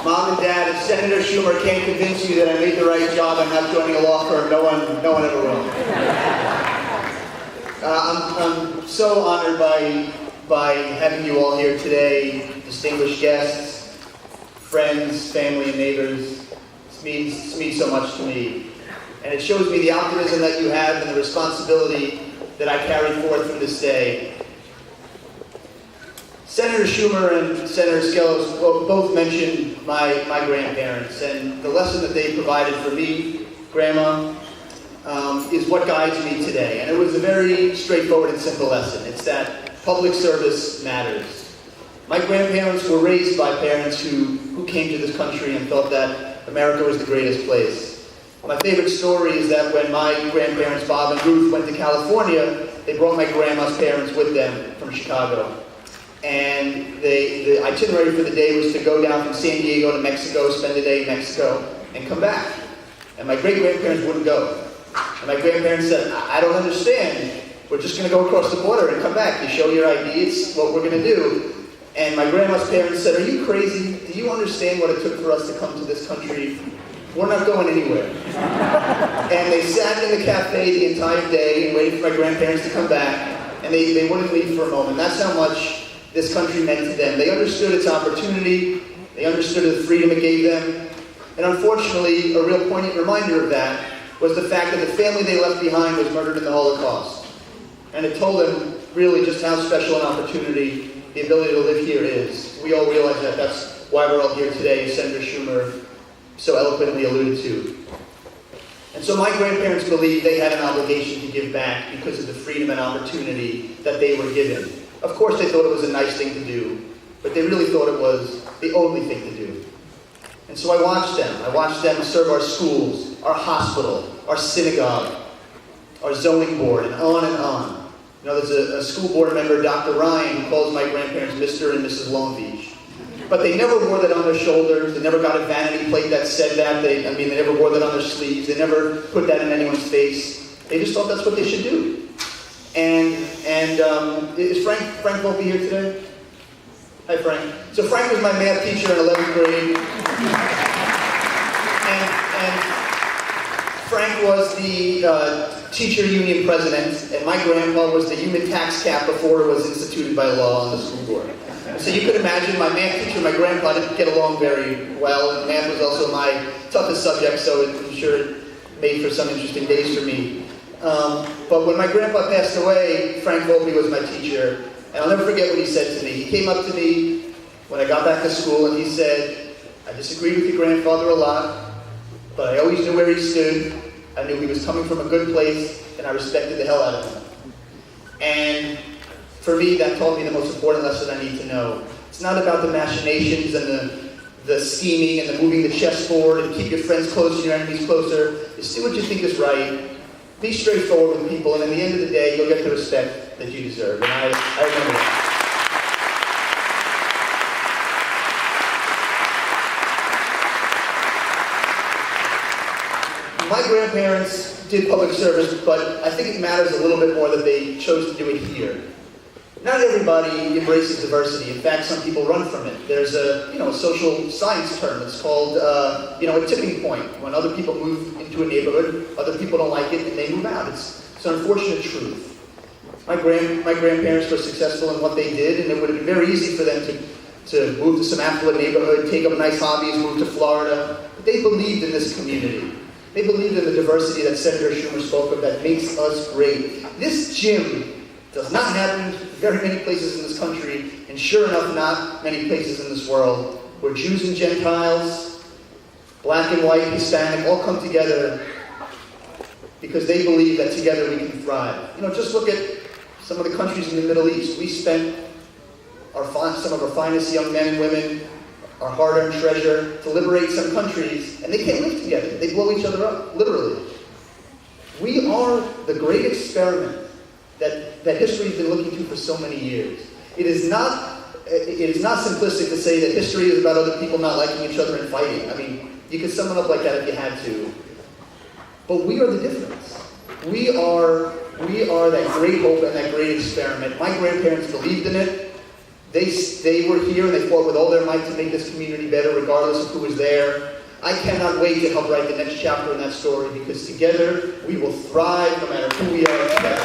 Mom and Dad, if Senator Schumer can't convince you that I made the right job and not joining a law firm, no one ever will. I'm so honored by having you all here today, distinguished guests, friends, family, and neighbors. This means so much to me. And it shows me the optimism that you have and the responsibility that I carry forth from this day. Senator Schumer and Senator Skelos both mentioned my grandparents, and the lesson that they provided for me, Grandma, is what guides me today. And it was a very straightforward and simple lesson. It's that public service matters. My grandparents were raised by parents who came to this country and thought that America was the greatest place. My favorite story is that when my grandparents, Bob and Ruth, went to California, they brought my grandma's parents with them from Chicago. And the itinerary for the day was to go down from San Diego to Mexico, spend a day in Mexico, and come back. And my great-grandparents wouldn't go. And my grandparents said, I don't understand. We're just going to go across the border and come back. You show your ID, it's what we're going to do. And my grandma's parents said, are you crazy? Do you understand what it took for us to come to this country? We're not going anywhere. And they sat in the cafe the entire day and waited for my grandparents to come back. And they wouldn't leave for a moment. That's how much this country meant to them. They understood its opportunity. They understood the freedom it gave them. And unfortunately, a real poignant reminder of that was the fact that the family they left behind was murdered in the Holocaust. And it told them really just how special an opportunity the ability to live here is. We all realize that. That's why we're all here today, Senator Schumer so eloquently alluded to. And so my grandparents believed they had an obligation to give back because of the freedom and opportunity that they were given. Of course, they thought it was a nice thing to do, but they really thought it was the only thing to do. And so I watched them. I watched them serve our schools, our hospital, our synagogue, our zoning board, and on and on. You know, there's a school board member, Dr. Ryan, who calls my grandparents Mr. and Mrs. Long Beach. But they never wore that on their shoulders. They never got a vanity plate that said that. They never wore that on their sleeves. They never put that in anyone's face. They just thought that's what they should do. And is Frank won't be here today? Hi, Frank. So Frank was my math teacher in 11th grade. And Frank was the teacher union president, and my grandpa was the human tax cap before it was instituted by law on the school board. So you could imagine my math teacher and my grandpa didn't get along very well. Math was also my toughest subject, so I'm sure it made for some interesting days for me. But when my grandpa passed away, Frank Volpe was my teacher, and I'll never forget what he said to me. He came up to me when I got back to school, and he said, I disagreed with your grandfather a lot, but I always knew where he stood. I knew he was coming from a good place, and I respected the hell out of him. And for me, that taught me the most important lesson I need to know. It's not about the machinations and the scheming and the moving the chessboard and keep your friends close and your enemies closer. Just do what you think is right. Be straightforward with people, and at the end of the day, you'll get the respect that you deserve. And I remember that. My grandparents did public service, but I think it matters a little bit more that they chose to do it here. Not everybody embraces diversity. In fact, some people run from it. There's a social science term. It's called a tipping point. When other people move into a neighborhood, other people don't like it, and they move out. It's an unfortunate truth. My grandparents were successful in what they did, and it would have been very easy for them to move to some affluent neighborhood, take up nice hobbies, move to Florida. But they believed in this community. They believed in the diversity that Senator Schumer spoke of that makes us great. This gym does not happen in very many places in this country, and sure enough, not many places in this world, where Jews and Gentiles, black and white, Hispanic, all come together because they believe that together we can thrive. Just look at some of the countries in the Middle East. We spent some of our finest young men and women, our hard-earned treasure, to liberate some countries, and they can't live together. They blow each other up, literally. We are the great experiment that history has been looking to for so many years. It is not simplistic to say that history is about other people not liking each other and fighting. I mean, you could sum it up like that if you had to. But we are the difference. We are that great hope and that great experiment. My grandparents believed in it. They were here and they fought with all their might to make this community better, regardless of who was there. I cannot wait to help write the next chapter in that story, because together we will thrive no matter who we are together.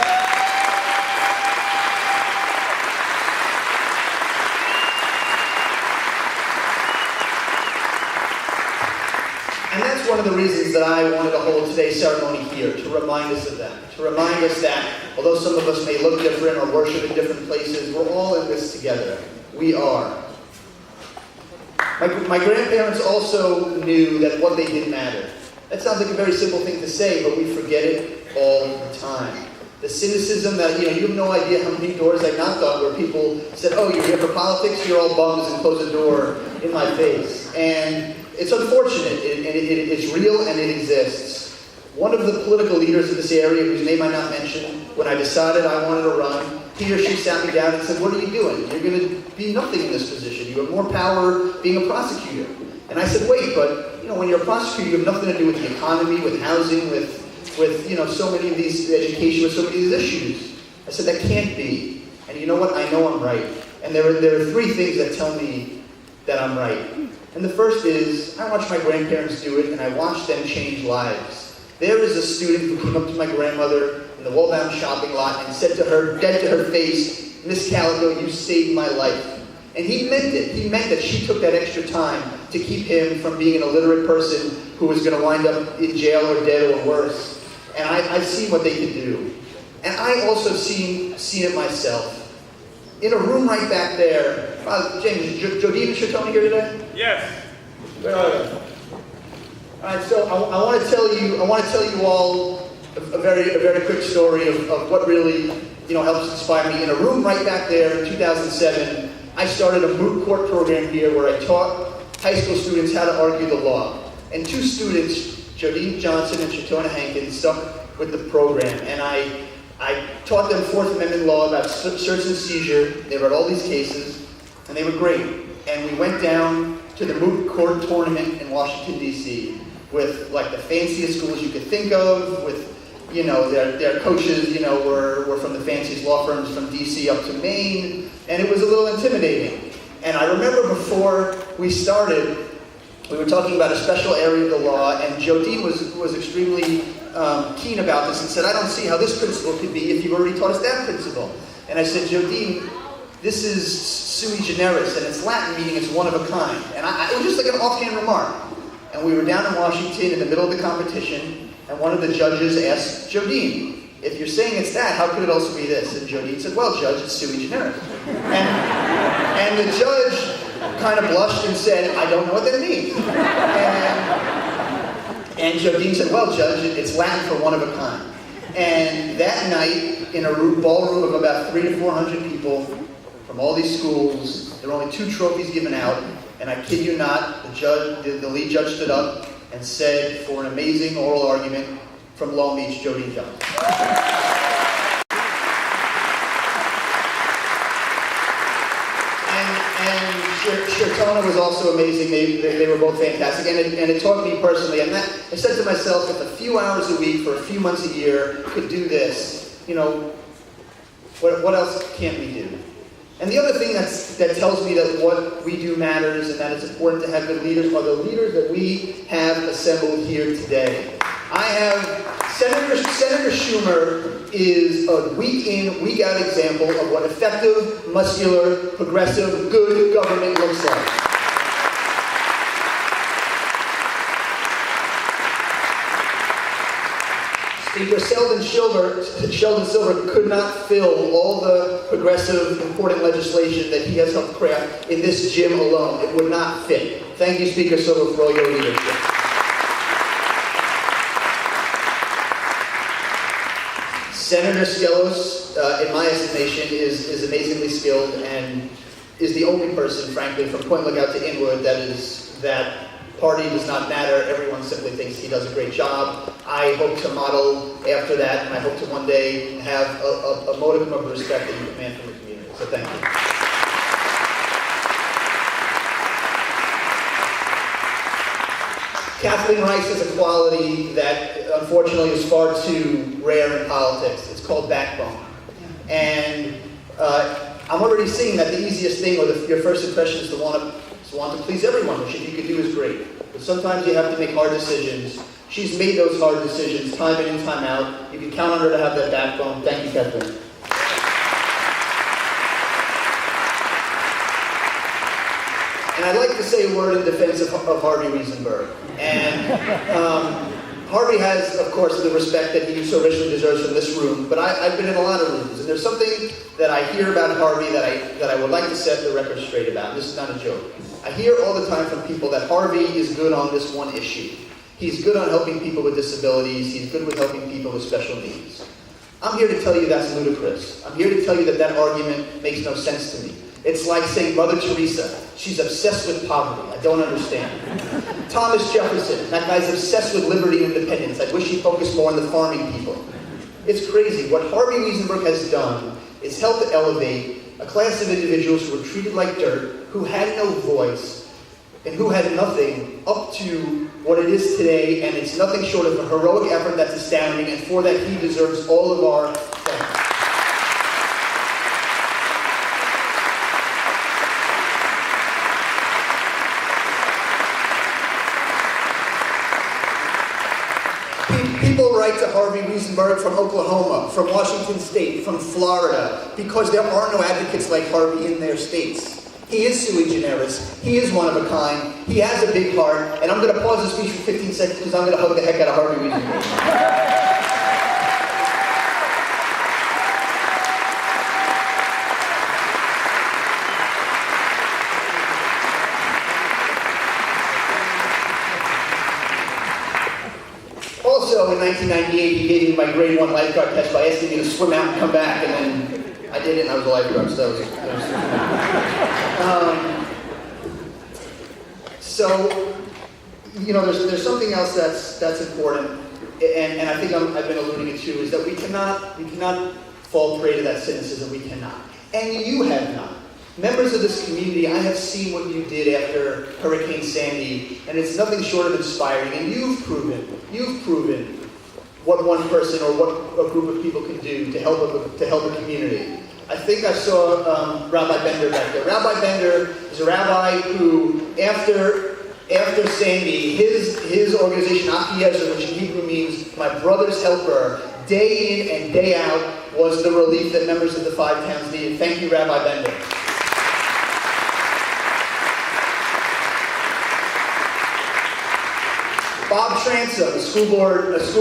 And that's one of the reasons that I wanted to hold today's ceremony here, to remind us of that. To remind us that although some of us may look different or worship in different places, we're all in this together. We are. My grandparents also knew that what they did mattered. That sounds like a very simple thing to say, but we forget it all the time. The cynicism that, you have no idea how many doors I knocked on where people said, oh, you're here for politics, you're all bums, and close the door in my face. And it's unfortunate, and it's real, and it exists. One of the political leaders of this area, whose name I not mention, when I decided I wanted to run, he or she sat me down and said, what are you doing? You're going to be nothing in this position. You have more power being a prosecutor. And I said, wait, but when you're a prosecutor, you have nothing to do with the economy, with housing, with so many of these, education, with so many of these issues. I said, that can't be. And you know what? I know I'm right. And there are three things that tell me that I'm right. And the first is, I watched my grandparents do it, and I watched them change lives. There is a student who came up to my grandmother in the wall-bound shopping lot and said to her, dead to her face, Miss Calico, you saved my life. And he meant it. He meant that she took that extra time to keep him from being an illiterate person who was going to wind up in jail or dead or worse. And I've seen what they could do. And I also seen it myself. In a room right back there, James, is Jodine and Shatona here today? Yes. Where are they? All right, so I want to tell you all a very quick story of what really helps inspire me. In a room right back there in 2007, I started a moot court program here where I taught high school students how to argue the law. And two students, Jodine Johnson and Shatona Hankins, stuck with the program. And I taught them Fourth Amendment law about search and seizure. They read all these cases, and they were great. And we went down to the moot court tournament in Washington, D.C. with like the fanciest schools you could think of, with their coaches, were from the fanciest law firms from D.C. up to Maine, and it was a little intimidating. And I remember before we started, we were talking about a special area of the law, and Jodine was extremely keen about this and said, I don't see how this principle could be if you've already taught us that principle. And I said, Jodine, this is sui generis, and it's Latin, meaning it's one of a kind. And it was just like an offhand remark. And we were down in Washington in the middle of the competition, and one of the judges asked Jodine, if you're saying it's that, how could it also be this? And Jodine said, well, Judge, it's sui generis. And the judge kind of blushed and said, I don't know what that means. And Jodine said, well, Judge, it's Latin for one of a kind. And that night, in a ballroom of about 300 to 400 people from all these schools, there were only 2 trophies given out, and I kid you not, the lead judge stood up and said, for an amazing oral argument from Long Beach, Jodine Johnson. And Shatona was also amazing. They were both fantastic, and it taught me personally. And I said to myself, if a few hours a week for a few months a year could do this, what else can't we do? And the other thing that tells me that what we do matters and that it's important to have good leaders are the leaders that we have assembled here today. Senator Schumer is a week in, week out example of what effective, muscular, progressive, good government looks like. Speaker Sheldon Silver could not fill all the progressive, important legislation that he has helped craft in this gym alone. It would not fit. Thank you, Speaker Silver, for all your leadership. Senator Skelos, in my estimation, is amazingly skilled and is the only person, frankly, from Point Lookout to Inwood that party does not matter. Everyone simply thinks he does a great job. I hope to model after that, and I hope to one day have a modicum of respect that you command from the community. So thank you. Kathleen Rice has a quality that unfortunately is far too rare in politics. It's called backbone. And I'm already seeing that the easiest thing, or your first impression, is to want to please everyone, which if you could do is great. But sometimes you have to make hard decisions. She's made those hard decisions time in and time out. You can count on her to have that backbone. Thank you, Kathleen. And I'd like to say a word in defense of Harvey Wiesenberg. And Harvey has, of course, the respect that he so richly deserves from this room, but I've been in a lot of rooms, and there's something that I hear about Harvey that I would like to set the record straight about. This is not a joke. I hear all the time from people that Harvey is good on this one issue. He's good on helping people with disabilities. He's good with helping people with special needs. I'm here to tell you that's ludicrous. I'm here to tell you that that argument makes no sense to me. It's like saying Mother Teresa, she's obsessed with poverty. I don't understand. Thomas Jefferson, that guy's obsessed with liberty and independence. I wish he focused more on the farming people. It's crazy. What Harvey Wiesenberg has done is help to elevate a class of individuals who were treated like dirt, who had no voice, and who had nothing up to what it is today, and it's nothing short of a heroic effort that's astounding, and for that he deserves all of our thanks. People write to Harvey Wiesenberg from Oklahoma, from Washington State, from Florida, because there are no advocates like Harvey in their states. He is sui generis. He is one of a kind. He has a big heart. And I'm going to pause the speech for 15 seconds because I'm going to hug the heck out of Harvey Wiesenberg. Also, in 1998, he gave me my grade 1 lifeguard test by asking me to swim out and come back, and then I did it, and I was a lifeguard, so that was there's something else that's important, and I think I've been alluding it to, is that we cannot fall prey to that cynicism. We cannot, and you have not. Members of this community, I have seen what you did after Hurricane Sandy, and it's nothing short of inspiring. And you've proven what one person or what a group of people can do to help a community. I think I saw Rabbi Bender back there. Rabbi Bender is a rabbi who, after Sandy, his organization, Achiezer, which in Hebrew means my brother's helper, day in and day out, was the relief that members of the 5 towns needed. Thank you, Rabbi Bender. Bob Transom, a school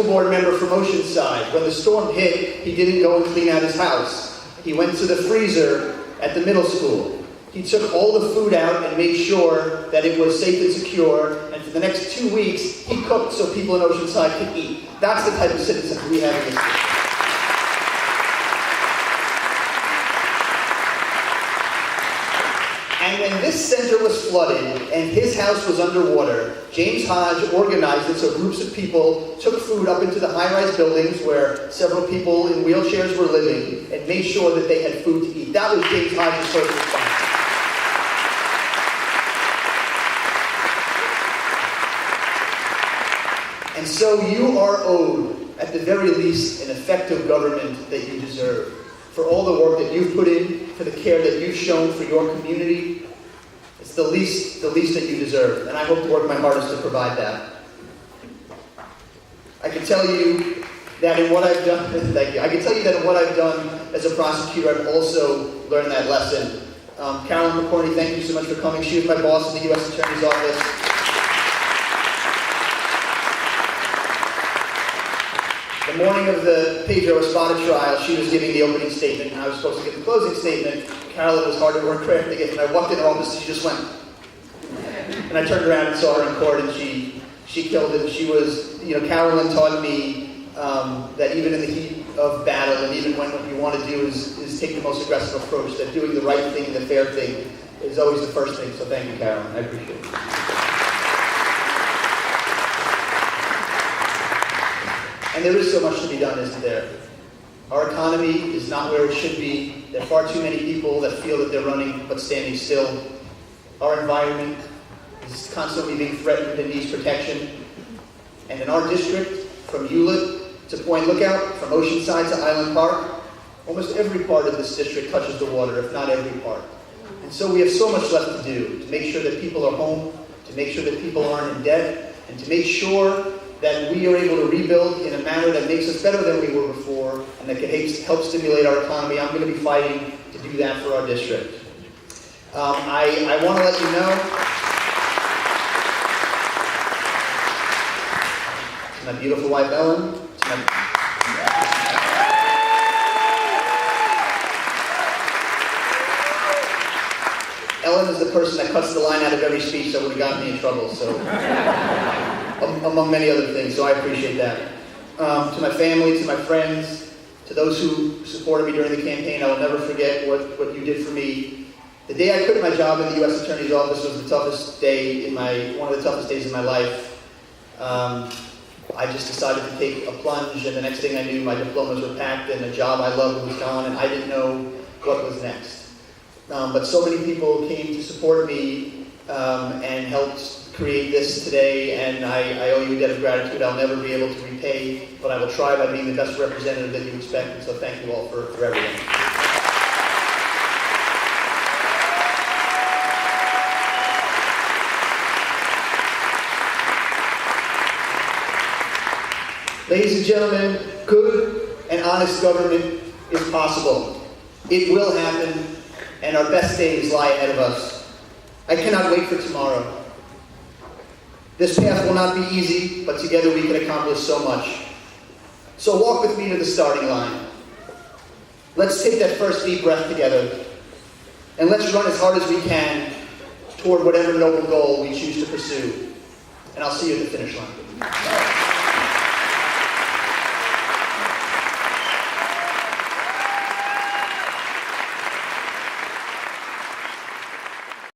board member from Oceanside. When the storm hit, he didn't go and clean out his house. He went to the freezer at the middle school. He took all the food out and made sure that it was safe and secure. And for the next 2 weeks, he cooked so people in Oceanside could eat. That's the type of citizens we have in this country. And when this center was flooded and his house was underwater, James Hodge organized it so groups of people took food up into the high-rise buildings where several people in wheelchairs were living and made sure that they had food to eat. That was James Hodge's first response. And so you are owed, at the very least, an effective government that you deserve. For all the work that you've put in, for the care that you've shown for your community. It's the least that you deserve, and I hope to work my hardest to provide that. I can tell you that in what I've done, thank you. I can tell you that in what I've done as a prosecutor, I've also learned that lesson. Carolyn McCorney, thank you so much for coming. She was my boss in the U.S. Attorney's Office. The morning of the Pedro Espada trial, she was giving the opening statement, and I was supposed to give the closing statement. Carolyn was hard at work crafting it, and I walked in her office, and she just went. And I turned around and saw her in court, and she killed it. She was, Carolyn taught me that even in the heat of battle, and even when what you want to do is take the most aggressive approach, that doing the right thing and the fair thing is always the first thing. So thank you, Carolyn. I appreciate it. And there is so much to be done, isn't there? Our economy is not where it should be. There are far too many people that feel that they're running but standing still. Our environment is constantly being threatened and needs protection. And in our district, from Hewlett to Point Lookout, from Oceanside to Island Park, Almost every part of this district touches the water, if not every part. And so we have so much left to do to make sure that people are home, to make sure that people aren't in debt, and to make sure that we are able to rebuild in a manner that makes us better than we were before, and that can help stimulate our economy. I'm going to be fighting to do that for our district. I want to let you know, to my beautiful wife Ellen, Ellen is the person that cuts the line out of every speech that would have gotten me in trouble, so among many other things, so I appreciate that. To my family, to my friends, to those who supported me during the campaign, I will never forget what you did for me. The day I quit my job in the U.S. Attorney's Office was the toughest day one of the toughest days in my life. I just decided to take a plunge, and the next thing I knew, my diplomas were packed, and a job I loved was gone, and I didn't know what was next. But so many people came to support me and helped create this today, and I owe you a debt of gratitude I'll never be able to repay, but I will try by being the best representative that you expect, and so thank you all for everything. Ladies and gentlemen, good and honest government is possible. It will happen, and our best days lie ahead of us. I cannot wait for tomorrow. This path will not be easy, but together we can accomplish so much. So walk with me to the starting line. Let's take that first deep breath together, and let's run as hard as we can toward whatever noble goal we choose to pursue. And I'll see you at the finish line.